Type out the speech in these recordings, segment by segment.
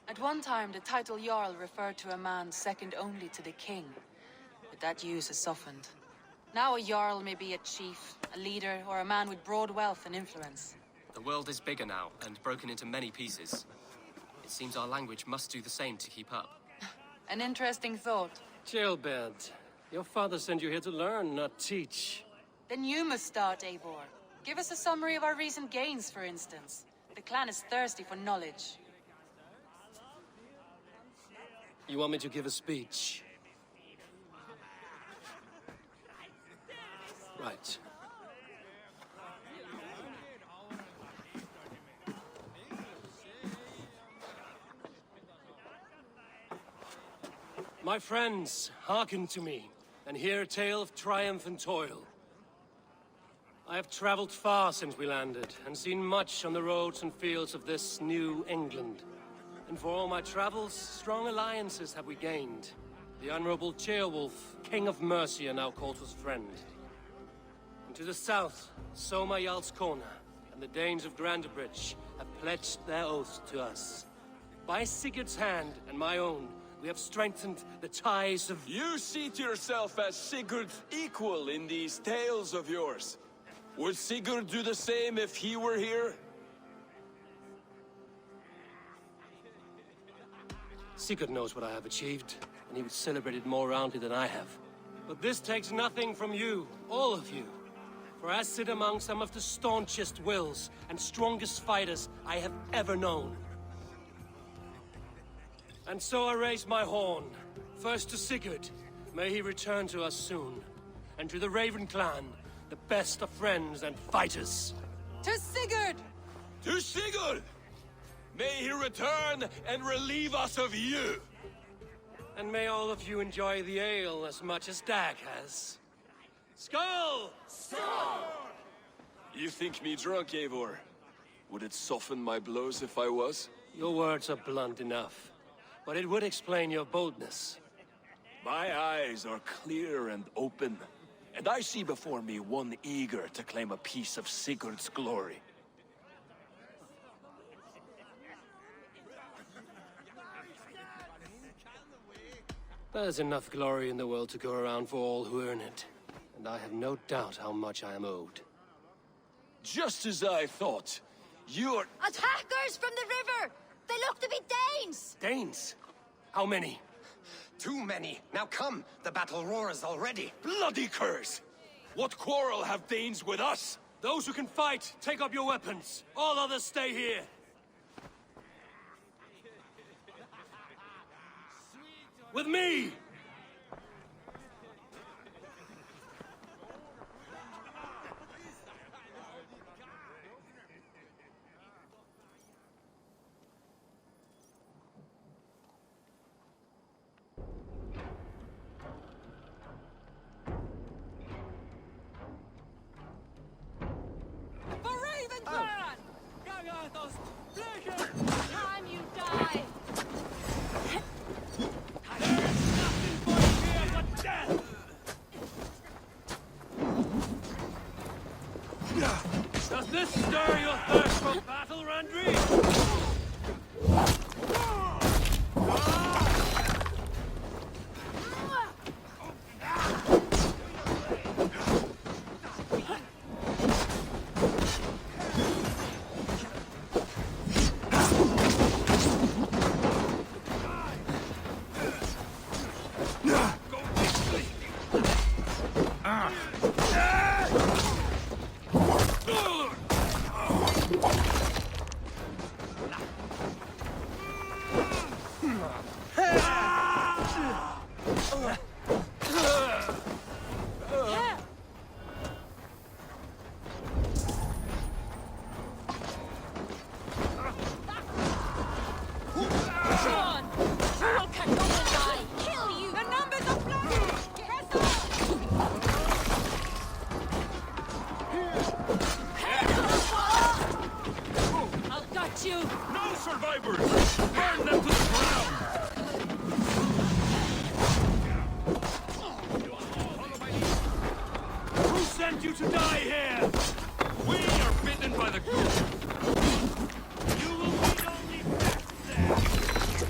At one time, the title Jarl referred to a man second only to the king. But that use has softened. Now a Jarl may be a chief, a leader, or a man with broad wealth and influence. The world is bigger now, and broken into many pieces. It seems our language must do the same to keep up. An interesting thought. Jailbird, your father sent you here to learn, not teach. Then you must start, Eivor. Give us a summary of our recent gains, for instance. The clan is thirsty for knowledge. You want me to give a speech? Right. My friends, hearken to me, and hear a tale of triumph and toil. I have traveled far since we landed, and seen much on the roads and fields of this new England. And for all my travels, strong alliances have we gained. The Honorable Ceolwulf, King of Mercia, now calls us friend. And to the south, Soma Jarl's Corner, and the Danes of Grandebridge have pledged their oath to us. By Sigurd's hand and my own, we have strengthened the ties of... You seat yourself as Sigurd's equal in these tales of yours. Would Sigurd do the same if he were here? Sigurd knows what I have achieved, and he would celebrate it more roundly than I have. But this takes nothing from you, all of you. For I sit among some of the staunchest wills and strongest fighters I have ever known. And so I raise my horn, first to Sigurd, may he return to us soon, and to the Raven clan, the best of friends and fighters. To Sigurd! To Sigurd! May he return and relieve us of you! And may all of you enjoy the ale as much as Dag has. Skull! Skull! You think me drunk, Eivor? Would it soften my blows if I was? Your words are blunt enough, but it would explain your boldness. My eyes are clear and open, and I see before me one eager to claim a piece of Sigurd's glory. There's enough glory in the world to go around for all who earn it, and I have no doubt how much I am owed. Just as I thought. You're... Attackers from the river! They look to be Danes! Danes? How many? Too many. Now come, the battle roars already. Bloody curse! What quarrel have Danes with us? Those who can fight, take up your weapons. All others stay here. With me! Time you die! Does this stir your thirst for battle, Randri? No survivors! Burn them to the ground! Who sent you to die here? We are bitten by the goose! You will meet only death there!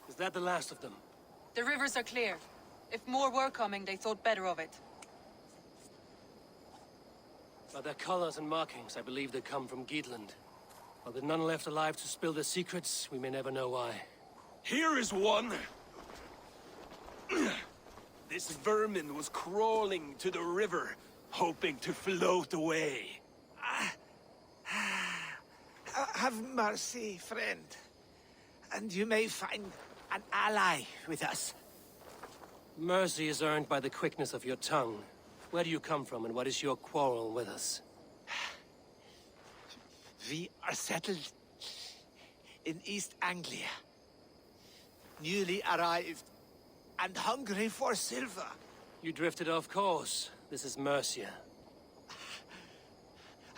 Is that the last of them? The rivers are clear. If more were coming, they thought better of it. By their colors and markings, I believe they come from Geatland. While there's none left alive to spill their secrets, we may never know why. Here is one. This vermin was crawling to the river, hoping to float away. Have mercy, friend. And you may find an ally with us. Mercy is earned by the quickness of your tongue. Where do you come from, and what is your quarrel with us? We are settled in East Anglia. Newly arrived and hungry for silver. You drifted off course. This is Mercia.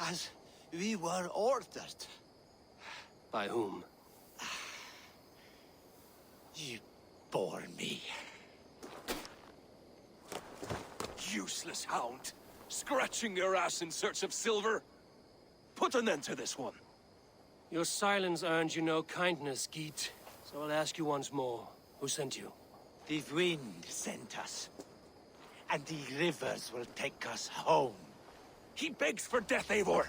As we were ordered. By whom? You bore me. Useless hound. Scratching your ass in search of silver. Put an end to this one. Your silence earned you no kindness, Geat. So I'll ask you once more. Who sent you? The wind sent us. And the rivers will take us home. He begs for death, Eivor.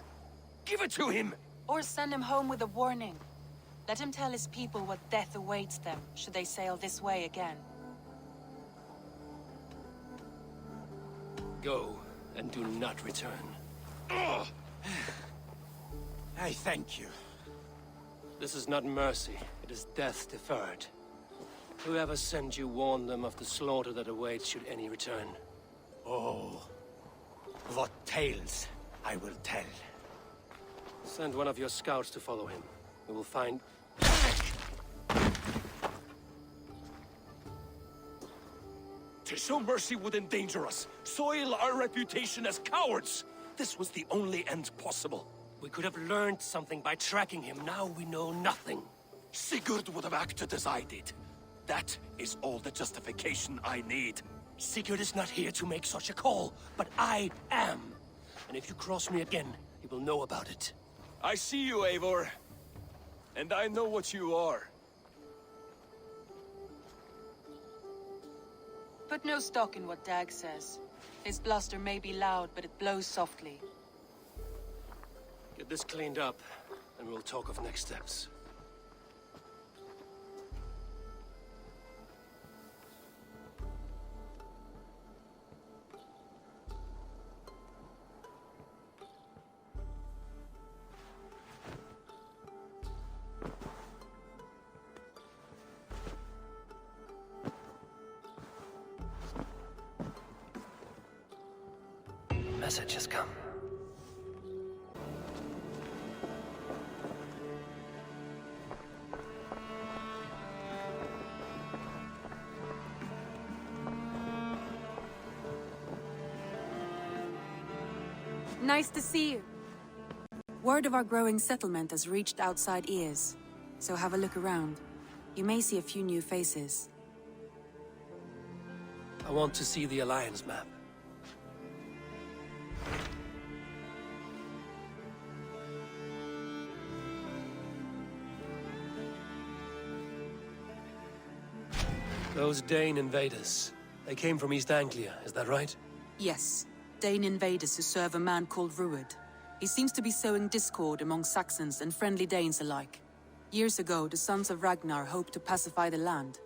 Give it to him. Or send him home with a warning. Let him tell his people what death awaits them, should they sail this way again. Go, and do not return. I thank you. This is not mercy, it is death deferred. Whoever sent you warned them of the slaughter that awaits should any return. Oh, what tales I will tell. Send one of your scouts to follow him. We will find... To show mercy would endanger us, soil our reputation as cowards. This was the only end possible. We could have learned something by tracking him. Now we know nothing. Sigurd would have acted as I did. That is all the justification I need. Sigurd is not here to make such a call, but I am. And if you cross me again, he will know about it. I see you, Eivor. And I know what you are. Put no stock in what Dag says. His bluster may be loud, but it blows softly. Get this cleaned up, and we'll talk of next steps. Message has come. Nice to see you. Word of our growing settlement has reached outside ears, so have a look around. You may see a few new faces. I want to see the Alliance map. Those Dane invaders, they came from East Anglia, is that right? Yes, Dane invaders who serve a man called Ruud. He seems to be sowing discord among Saxons and friendly Danes alike. Years ago, the sons of Ragnar hoped to pacify the land.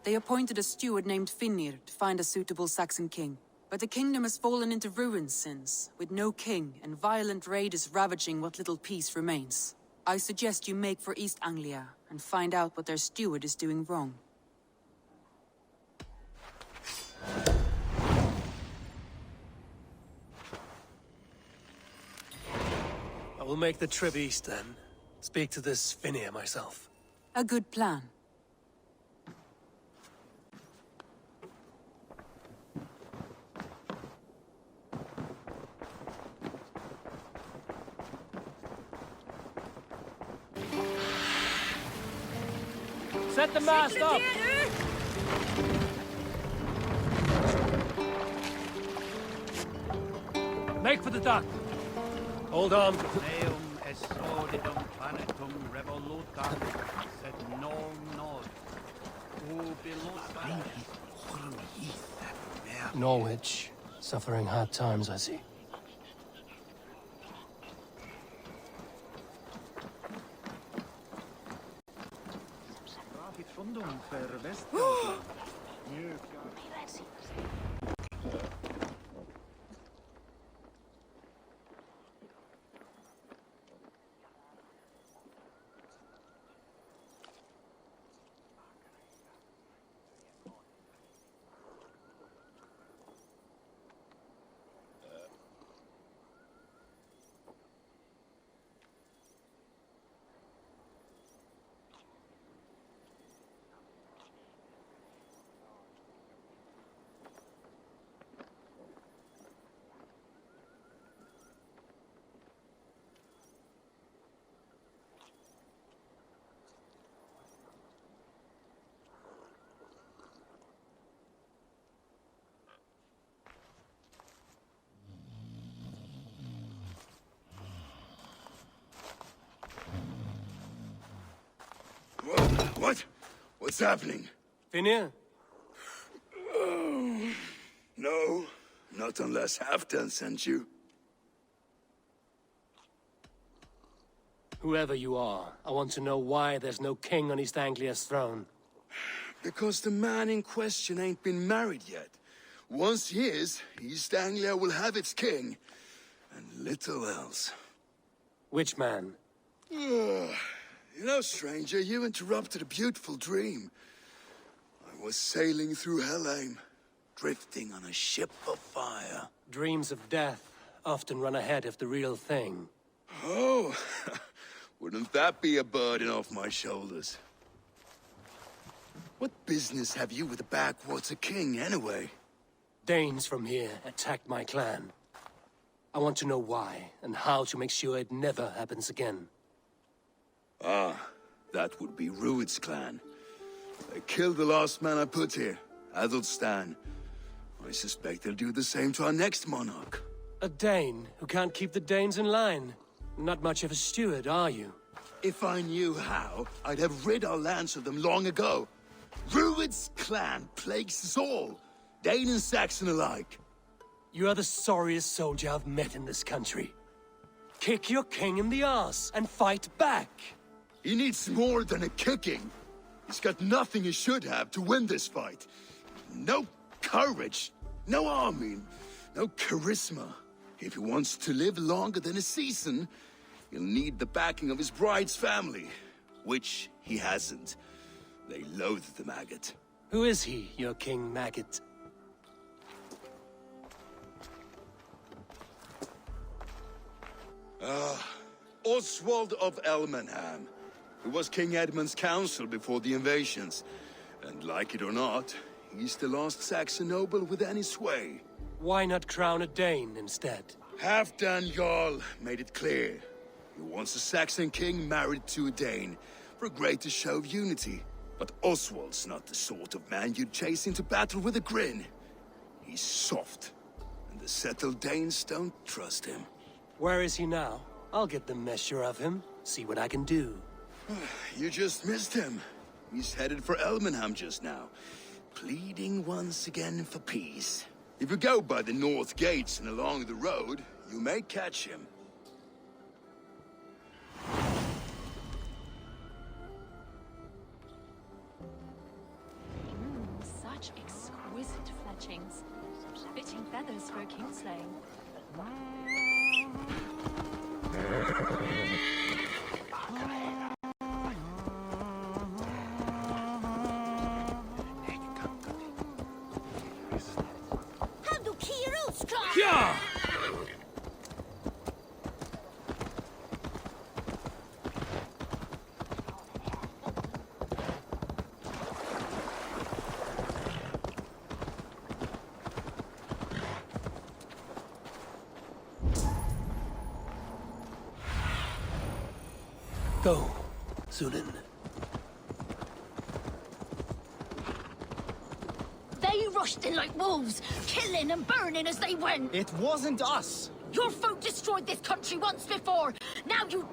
They appointed a steward named Finnr to find a suitable Saxon king. But the kingdom has fallen into ruins since, with no king and violent raiders ravaging what little peace remains. I suggest you make for East Anglia and find out what their steward is doing wrong. I will make the trip east then. Speak to this Finnear myself. A good plan. Set the mast up! Make for the dock. Hold on. Neum esodidum planetum revolutam, sed non nod. Norwich, suffering hard times, I see. What? What's happening? Finnear? No, not unless Halfdan sent you. Whoever you are, I want to know why there's no king on East Anglia's throne. Because the man in question ain't been married yet. Once he is, East Anglia will have its king, and little else. Which man? You know, stranger, you interrupted a beautiful dream. I was sailing through Helheim, drifting on a ship of fire. Dreams of death often run ahead of the real thing. Oh, wouldn't that be a burden off my shoulders? What business have you with the backwater king, anyway? Danes from here attacked my clan. I want to know why, and how to make sure it never happens again. Ah, that would be Rued's clan. They killed the last man I put here, Adelstan. I suspect they'll do the same to our next monarch. A Dane who can't keep the Danes in line. Not much of a steward, are you? If I knew how, I'd have rid our lands of them long ago. Rued's clan plagues us all, Dane and Saxon alike. You are the sorriest soldier I've met in this country. Kick your king in the arse and fight back! He needs more than a kicking. He's got nothing he should have to win this fight. No courage, no army, no charisma. If he wants to live longer than a season, he'll need the backing of his bride's family, which he hasn't. They loathe the maggot. Who is he, your king maggot? Oswald of Elmenham. He was King Edmund's counsel before the invasions. And like it or not, he's the last Saxon noble with any sway. Why not crown a Dane instead? Halfdan Jarl made it clear. He wants a Saxon king married to a Dane, for a greater show of unity. But Oswald's not the sort of man you'd chase into battle with a grin. He's soft, and the settled Danes don't trust him. Where is he now? I'll get the measure of him, see what I can do. You just missed him. He's headed for Elmenham just now, pleading once again for peace. If you go by the north gates and along the road, you may catch him. Such exquisite fletchings. Fitting feathers for a kingslaying. How do heroes cry? Yeah! Go, Zulin. They rushed in like wolves, killing and burning as they went. It wasn't us. Your folk destroyed this country once before. Now you...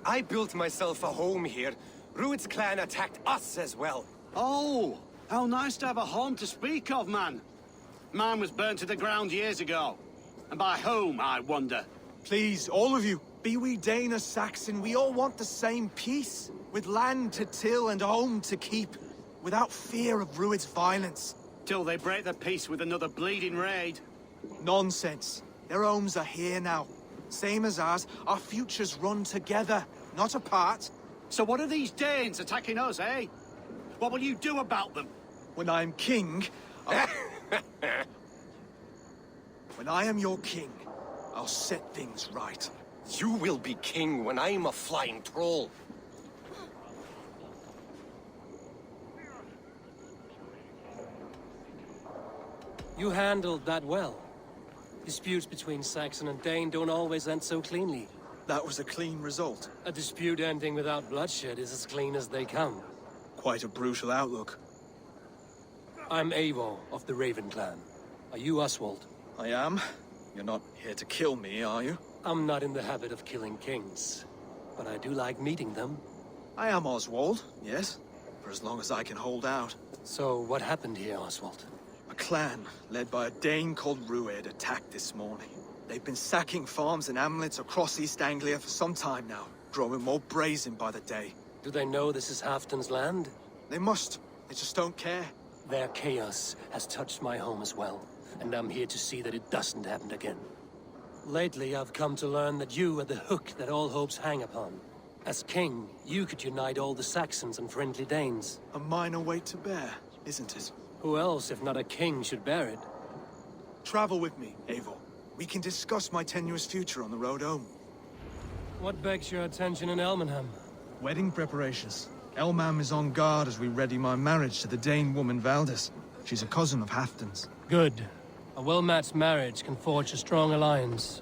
I built myself a home here. Rued's clan attacked us as well. Oh, how nice to have a home to speak of, man. Mine was burnt to the ground years ago. And by whom, I wonder? Please, all of you, be we Dane or Saxon, we all want the same peace. With land to till and home to keep. Without fear of Rued's violence. Till they break the peace with another bleeding raid. Nonsense. Their homes are here now. Same as ours, our futures run together, not apart. So what are these Danes attacking us, eh? What will you do about them? When I am king, when I am your king, I'll set things right. You will be king when I'm a flying troll. You handled that well. Disputes between Saxon and Dane don't always end so cleanly. That was a clean result. A dispute ending without bloodshed is as clean as they come. Quite a brutal outlook. I'm Eivor of the Raven clan. Are you Oswald? I am. You're not here to kill me, are you? I'm not in the habit of killing kings, but I do like meeting them. I am Oswald, yes. For as long as I can hold out. So what happened here, Oswald? A clan, led by a Dane called Rued, attacked this morning. They've been sacking farms and hamlets across East Anglia for some time now, growing more brazen by the day. Do they know this is Halfdan's land? They must. They just don't care. Their chaos has touched my home as well, and I'm here to see that it doesn't happen again. Lately, I've come to learn that you are the hook that all hopes hang upon. As king, you could unite all the Saxons and friendly Danes. A minor weight to bear, isn't it? Who else, if not a king, should bear it? Travel with me, Eivor. We can discuss my tenuous future on the road home. What begs your attention in Elmenham? Wedding preparations. Elmam is on guard as we ready my marriage to the Dane woman Valdis. She's a cousin of Halfdan's. Good. A well-matched marriage can forge a strong alliance.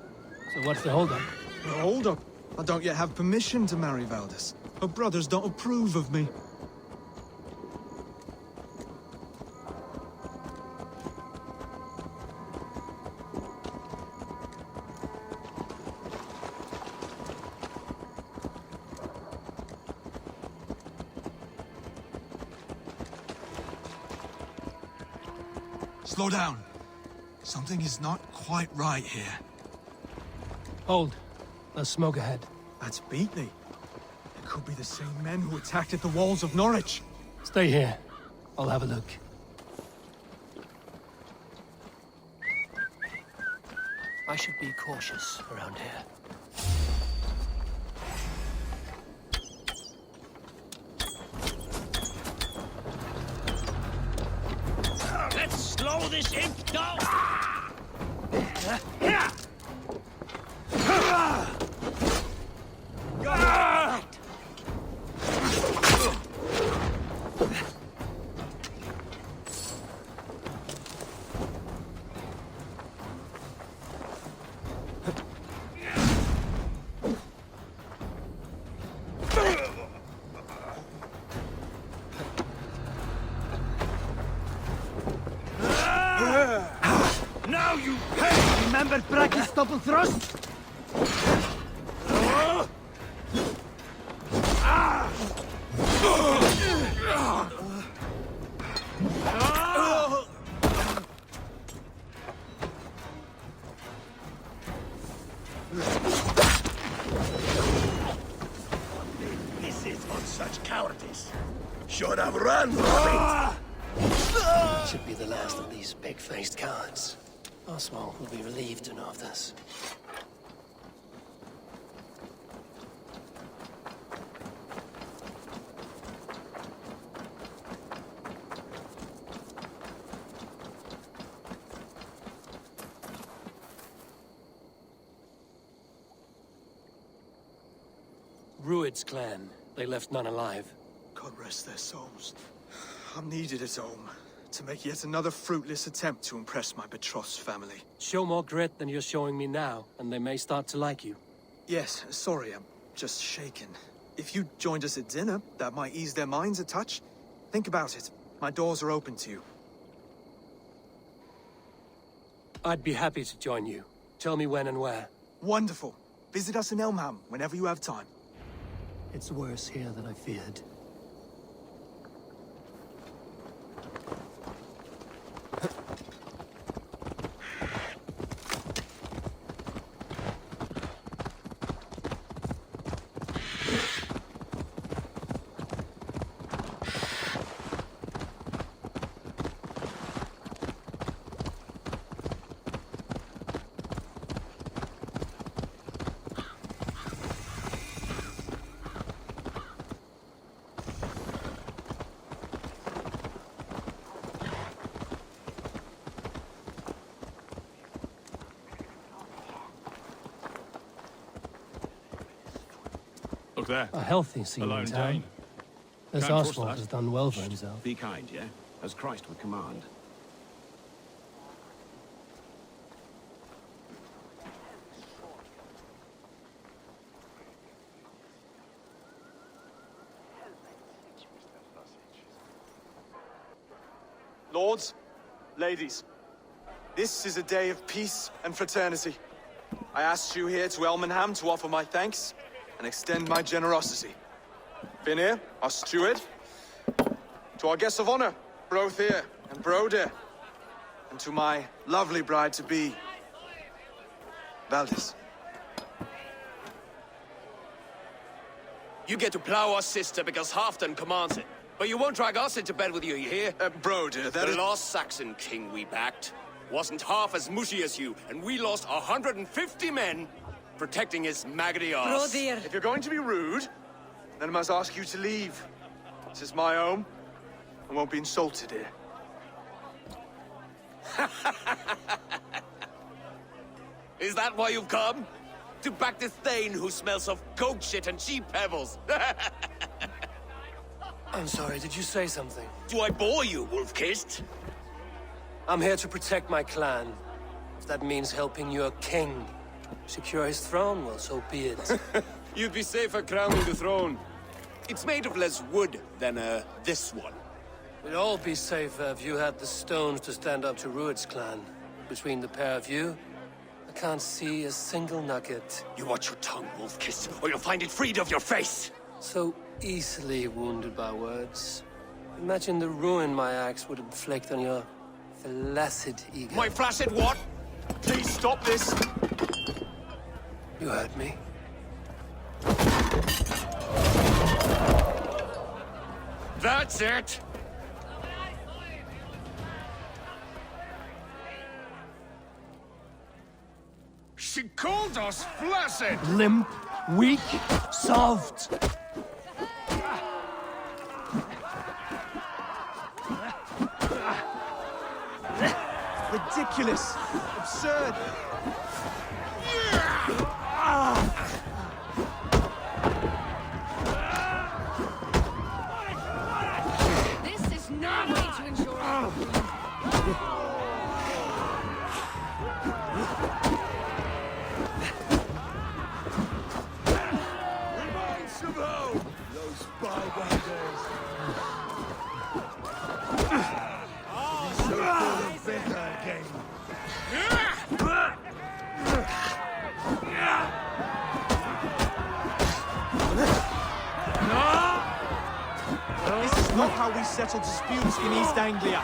So what's the holdup? No, hold up. I don't yet have permission to marry Valdis. Her brothers don't approve of me. Slow down. Something is not quite right here. Hold. There's smoke ahead. That's Beatley. It could be the same men who attacked at the walls of Norwich. Stay here. I'll have a look. I should be cautious around here. Let's slow this imp down! Now you pay! Remember Brack's double thrust? have run from Should be the last of these big-faced cowards. Oswald will be relieved to know of this. Rued's clan. They left none alive. God rest their souls. I'm needed at home to make yet another fruitless attempt to impress my betrothed's family. Show more grit than you're showing me now, and they may start to like you. Yes, sorry, I'm just shaken. If you joined us at dinner, that might ease their minds a touch. Think about it. My doors are open to you. I'd be happy to join you. Tell me when and where. Wonderful. Visit us in Elmham whenever you have time. It's worse here than I feared. Look there. A healthy scene Alone in town. Dane. This Can't trust Oswald that. has done well for himself. Be kind, yeah? As Christ would command. Lords, ladies, this is a day of peace and fraternity. I asked you here to Elmenham to offer my thanks and extend my generosity. Finir, our steward, to our guests of honor, Brothir and Brodir, and to my lovely bride-to-be, Valdis. You get to plow our sister because Halfdan commands it. But you won't drag us into bed with you hear? Brodir, that the is... last Saxon king we backed wasn't half as mushy as you, and we lost 150 men protecting his maggoty arse. If you're going to be rude, then I must ask you to leave. This is my home. I won't be insulted here. Is that why you've come? To back this Thane who smells of goat shit and cheap pebbles? I'm sorry, did you say something? Do I bore you, wolf-kissed? I'm here to protect my clan. If that means helping your king secure his throne, well, so be it. You'd be safer crowning the throne. It's made of less wood than, this one. We'd all be safer if you had the stones to stand up to Rued's clan. Between the pair of you, I can't see a single nugget. You watch your tongue, wolf-kissed, or you'll find it freed of your face! So easily wounded by words. Imagine the ruin my axe would inflict on your flaccid ego. My flaccid what? Please stop this! You heard me. That's it! She called us flaccid! Limp, weak, soft. Ridiculous! Absurd! This is no way to ensure. Reminds of home! Those bygone days. He's so full of vigor again. This is not how we settle disputes in East Anglia.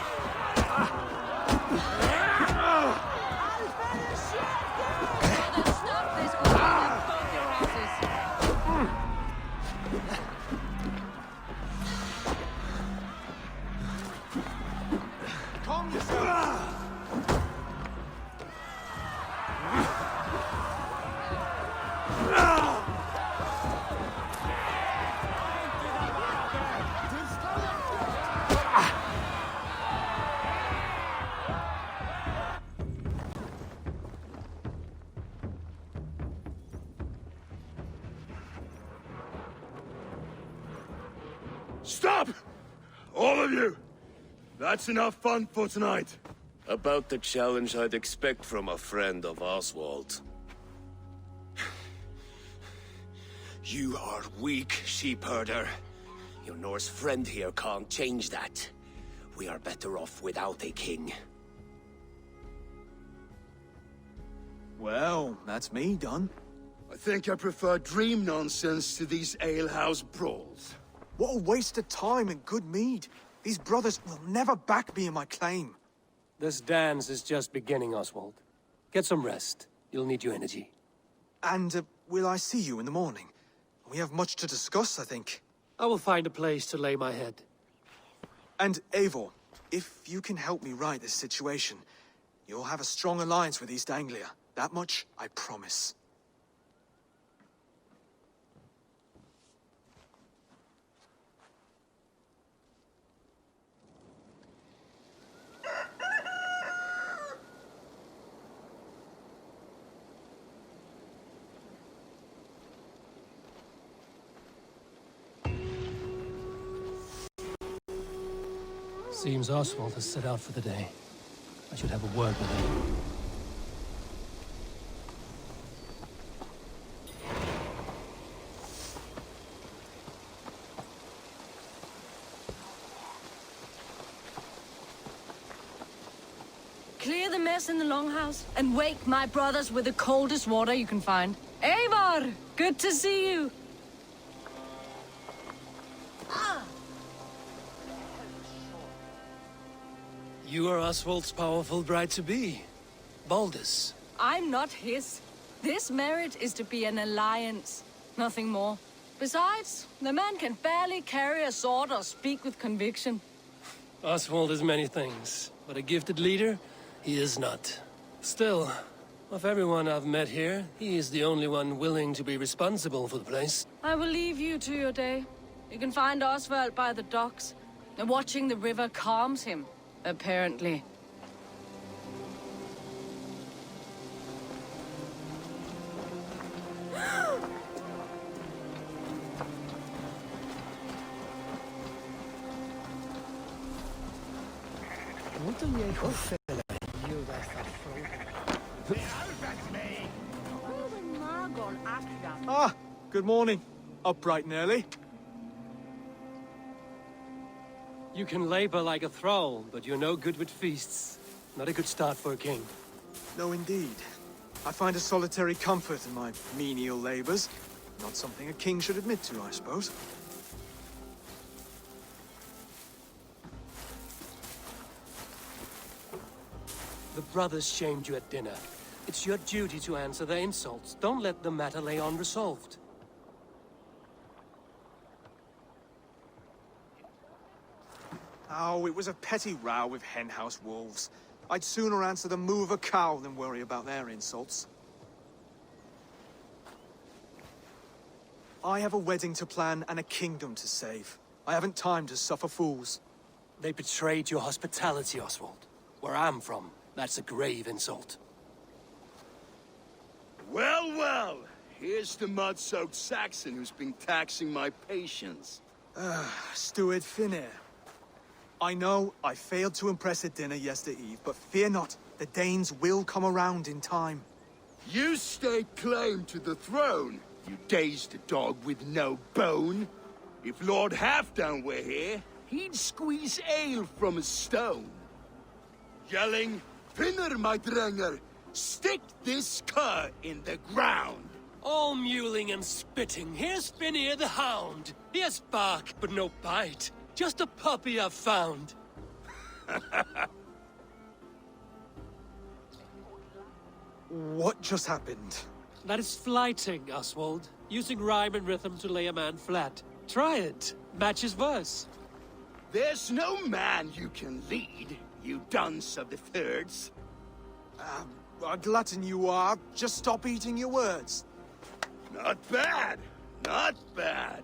Stop this or I'll both your asses. Stop! All of you! That's enough fun for tonight. About the challenge I'd expect from a friend of Oswald. You are weak, sheep herder. Your Norse friend here can't change that. We are better off without a king. Well, that's me done. I think I prefer dream nonsense to these alehouse brawls. What a waste of time and good mead. These brothers will never back me in my claim. This dance is just beginning, Oswald. Get some rest. You'll need your energy. And will I see you in the morning? We have much to discuss, I think. I will find a place to lay my head. And Eivor, if you can help me right this situation, you'll have a strong alliance with East Anglia. That much, I promise. Seems Oswald has set out for the day. I should have a word with him. Clear the mess in the longhouse and wake my brothers with the coldest water you can find. Eivor! Good to see you! You are Oswald's powerful bride-to-be, Baldus. I'm not his. This marriage is to be an alliance, nothing more. Besides, the man can barely carry a sword or speak with conviction. Oswald is many things, but a gifted leader, he is not. Still, of everyone I've met here, he is the only one willing to be responsible for the place. I will leave you to your day. You can find Oswald by the docks. And watching the river calms him, apparently. Ah, good morning. Up bright and early. You can labor like a thrall, but you're no good with feasts. Not a good start for a king. No, indeed. I find a solitary comfort in my menial labors. Not something a king should admit to, I suppose. The brothers shamed you at dinner. It's your duty to answer their insults. Don't let the matter lay unresolved. Oh, it was a petty row with henhouse wolves. I'd sooner answer the moo of a cow than worry about their insults. I have a wedding to plan and a kingdom to save. I haven't time to suffer fools. They betrayed your hospitality, Oswald. Where I'm from, that's a grave insult. Well, well. Here's the mud-soaked Saxon who's been taxing my patience. Steward Finnair. I know I failed to impress at dinner yesterday eve, but fear not, the Danes will come around in time. You stake claim to the throne, you dazed dog with no bone. If Lord Halfdan were here, he'd squeeze ale from a stone. Yelling, Finner, my drenger, stick this cur in the ground. All mewling and spitting. Here's Finnear the hound. He has bark, but no bite. Just a puppy I've found. What just happened? That is flighting, Oswald. Using rhyme and rhythm to lay a man flat. Try it. Match his verse. There's no man you can lead. you dunce of the thirds. A glutton you are. Just stop eating your words. Not bad. Not bad.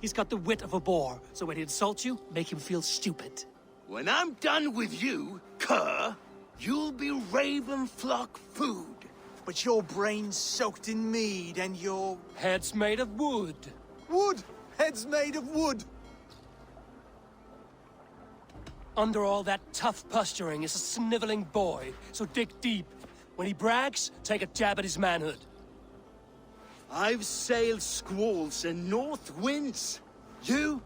He's got the wit of a boar, so when he insults you, make him feel stupid. When I'm done with you, cur, you'll be raven flock food. But your brain's soaked in mead and your... Head's made of wood. Wood! Head's made of wood! Under all that tough posturing is a sniveling boy, so dig deep. When he brags, take a jab at his manhood. I've sailed squalls and north winds. You,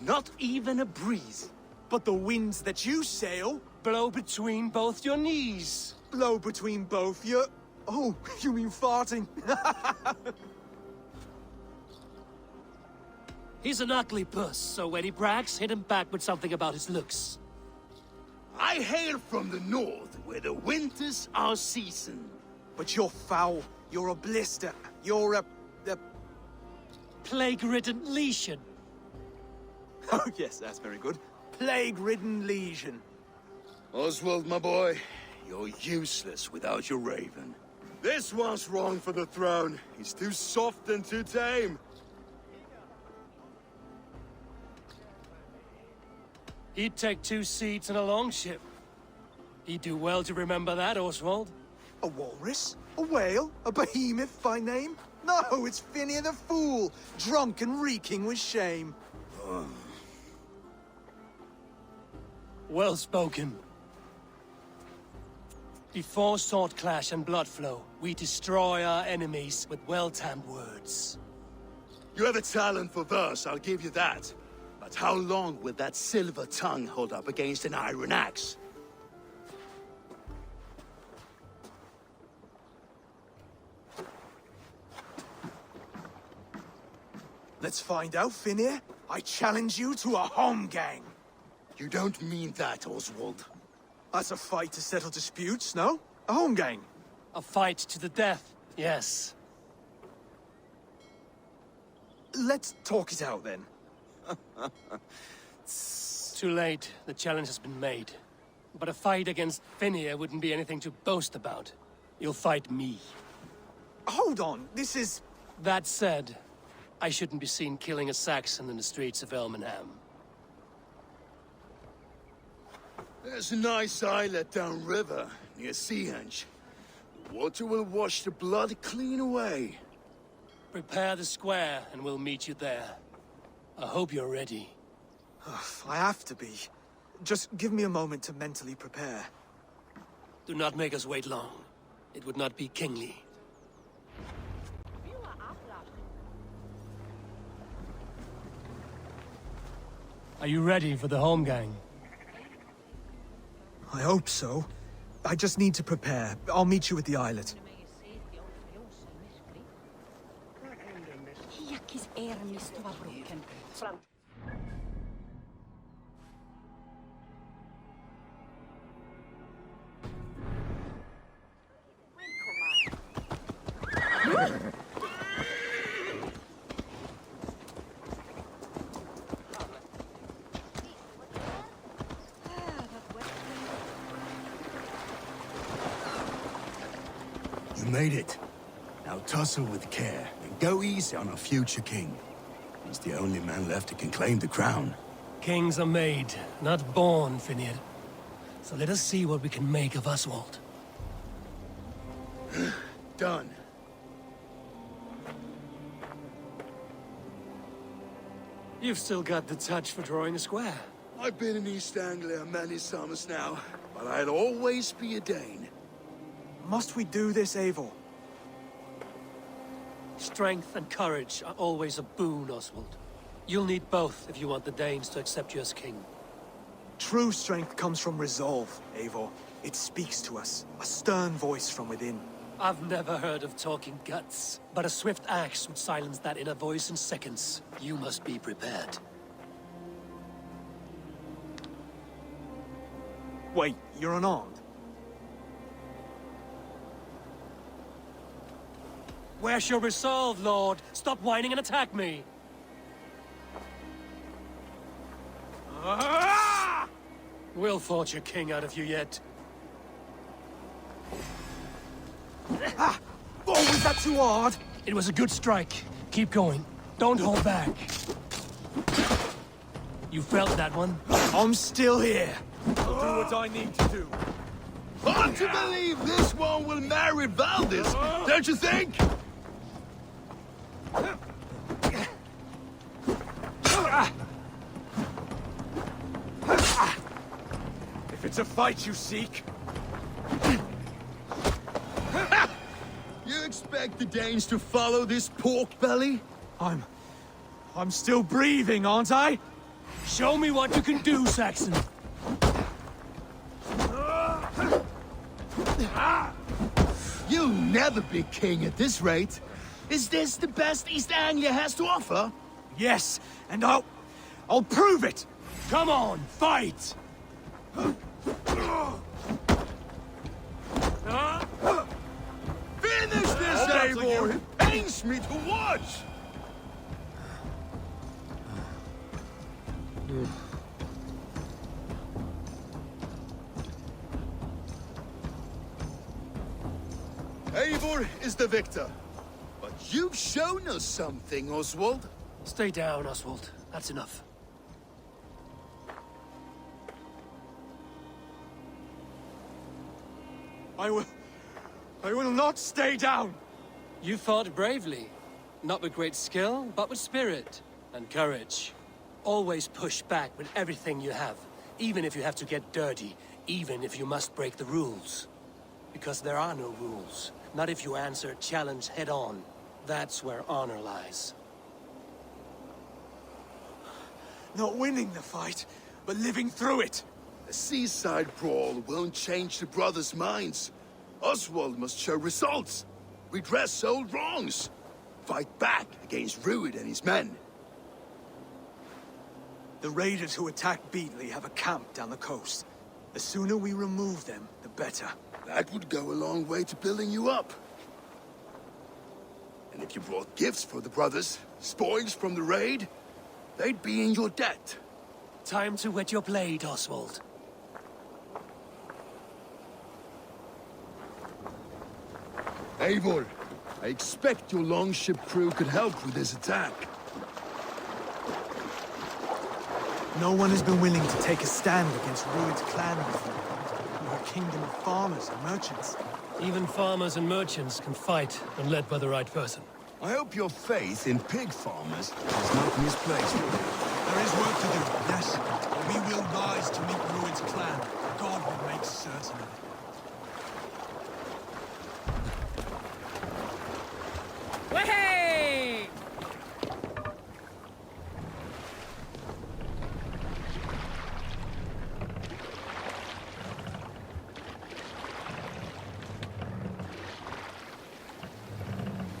not even a breeze. But the winds that you sail... Blow between both your knees. Blow between both your... Oh, you mean farting? He's an ugly puss, so when he brags, hit him back with something about his looks. I hail from the north, where the winters are season. But you're foul. You're a blister. You're a... Plague-ridden lesion. Oh, yes, that's very good. Plague-ridden lesion. Oswald, my boy, you're useless without your raven. This one's wrong for the throne. He's too soft and too tame. He'd take 2 seats in a longship. He'd do well to remember that, Oswald. A walrus? A whale? A behemoth by name? No, it's Phineas the Fool, drunk and reeking with shame. Well spoken. Before sword clash and blood flow, we destroy our enemies with well-timed words. You have a talent for verse, I'll give you that. But how long will that silver tongue hold up against an iron axe? Let's find out, Phineas. I challenge you to a home gang. You don't mean that, Oswald. That's a fight to settle disputes, no? A home gang. A fight to the death, yes. Let's talk it out, then. Too late. The challenge has been made. But a fight against Phineas wouldn't be anything to boast about. You'll fight me. Hold on, this is... That said, I shouldn't be seen killing a Saxon in the streets of Elmenham. There's a nice islet downriver, near Seahenge. The water will wash the blood clean away. Prepare the square, and we'll meet you there. I hope you're ready. I have to be. Just give me a moment to mentally prepare. Do not make us wait long. It would not be kingly. Are you ready for the home gang? I hope so. I just need to prepare. I'll meet you at the islet. You made it. Now tussle with care, and go easy on our future king. He's the only man left who can claim the crown. Kings are made, not born, Phineas. So let us see what we can make of Oswald. Done. You've still got the touch for drawing a square. I've been in East Anglia many summers now, but I'll always be a Dane. Must we do this, Eivor? Strength and courage are always a boon, Oswald. You'll need both if you want the Danes to accept you as king. True strength comes from resolve, Eivor. It speaks to us, a stern voice from within. I've never heard of talking guts, but a swift axe would silence that inner voice in seconds. You must be prepared. Wait, you're unarmed? Where's your resolve, Lord? Stop whining and attack me! We'll forge your king out of you yet. Ah! Oh, was that too hard? It was a good strike. Keep going. Don't hold back. You felt that one? I'm still here. I'll do what I need to do. Hard to believe this one will marry Valdis, don't you think? If it's a fight you seek... You expect the Danes to follow this pork belly? I'm still breathing, aren't I? Show me what you can do, Saxon. You'll never be king at this rate. Is this the best East Anglia has to offer? Yes, and I'll prove it! Come on, fight! Finish this, Eivor! It pains me to watch! Eivor is the victor. But you've shown us something, Oswald. Stay down, Oswald. That's enough. I will not stay down! You fought bravely. Not with great skill, but with spirit and courage. Always push back with everything you have. Even if you have to get dirty. Even if you must break the rules. Because there are no rules. Not if you answer a challenge head on. That's where honor lies. Not winning the fight, but living through it. A seaside brawl won't change the brothers' minds. Oswald must show results. Redress old wrongs. Fight back against Rued and his men. The raiders who attacked Beatley have a camp down the coast. The sooner we remove them, the better. That would go a long way to building you up. And if you brought gifts for the brothers, spoils from the raid, they'd be in your debt. Time to wet your blade, Oswald. Eivor, I expect your longship crew could help with this attack. No one has been willing to take a stand against Rued's clan before. We're a kingdom of farmers and merchants. Even farmers and merchants can fight when led by the right person. I hope your faith in pig farmers is not misplaced. There is work to do, yes. But we will rise to meet Rued's clan. God will make certain of it. Way!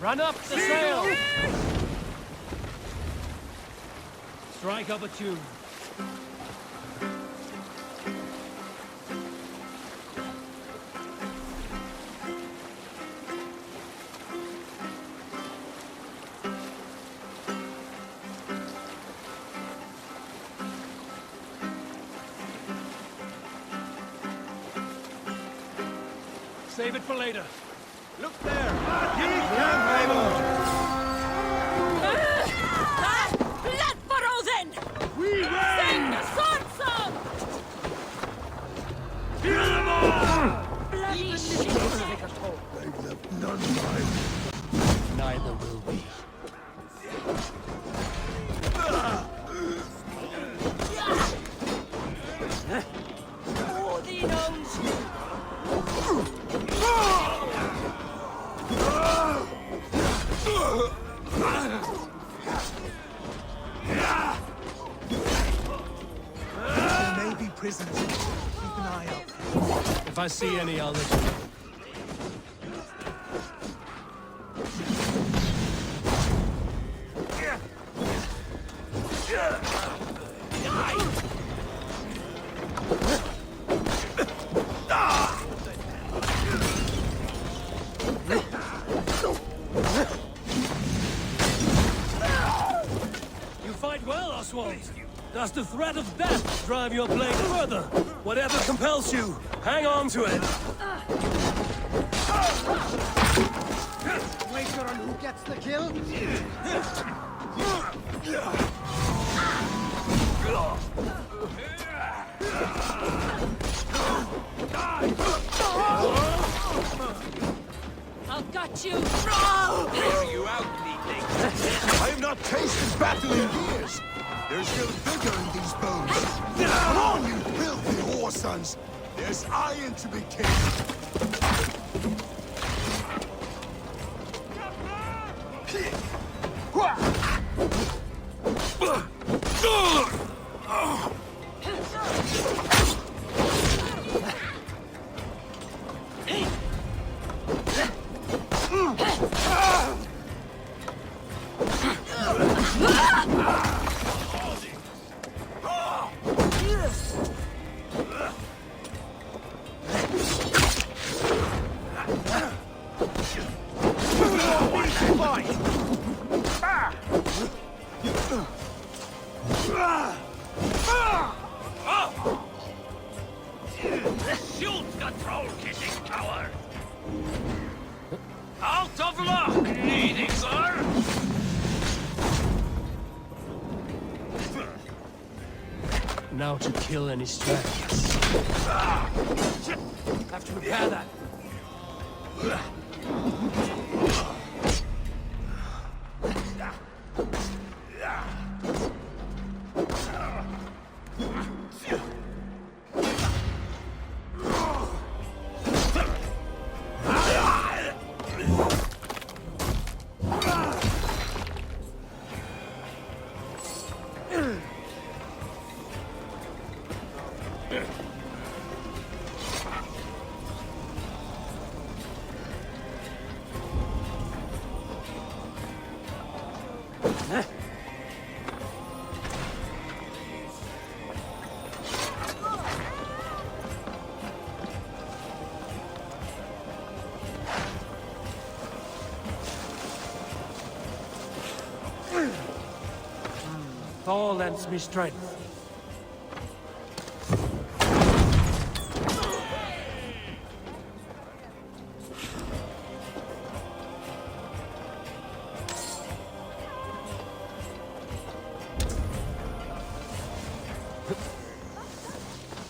Run up the sail! Strike up a tune. Save it for later. Look there! Blood for Odin! Sing the sword song! Bloody shit! They've left none alive. Neither will we. Odin owns you! There may be prisoners. Keep an eye out. If I see any, I'll let you know. You fight well, Oswald. Does the threat of death drive your blade further? Whatever compels you, hang on to it! Wager on who gets the kill? I've got you! You out, meatling. I have not tasted battle in years. There's still vigor in these bones. Come on, you filthy whoresons! There's iron to be killed. Shoot the troll-kissing coward! Out of luck, leading sir! Now to kill any stragglers. Have to repair that. Thor lends me strength.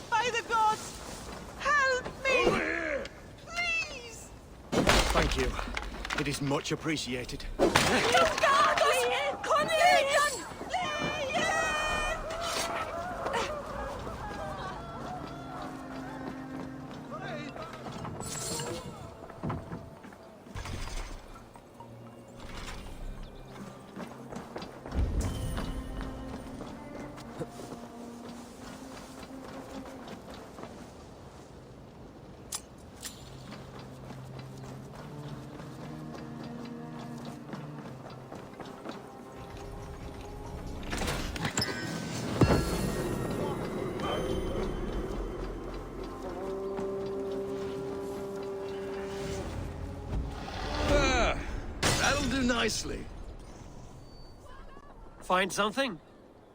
By the gods! Help me! Please! Thank you. It is much appreciated. That'll do nicely. Find something?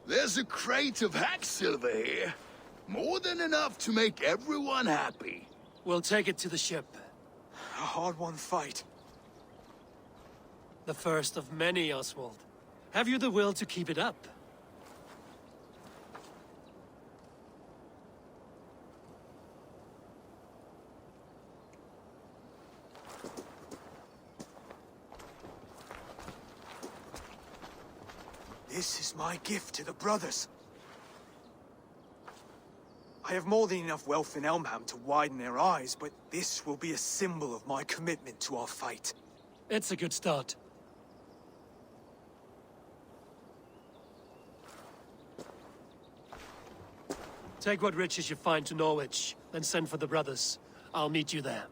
There's a crate of hack silver here. More than enough to make everyone happy. We'll take it to the ship. A hard-won fight. The first of many, Oswald. Have you the will to keep it up? This is my gift to the brothers. I have more than enough wealth in Elmham to widen their eyes, but this will be a symbol of my commitment to our fight. It's a good start. Take what riches you find to Norwich, then send for the brothers. I'll meet you there.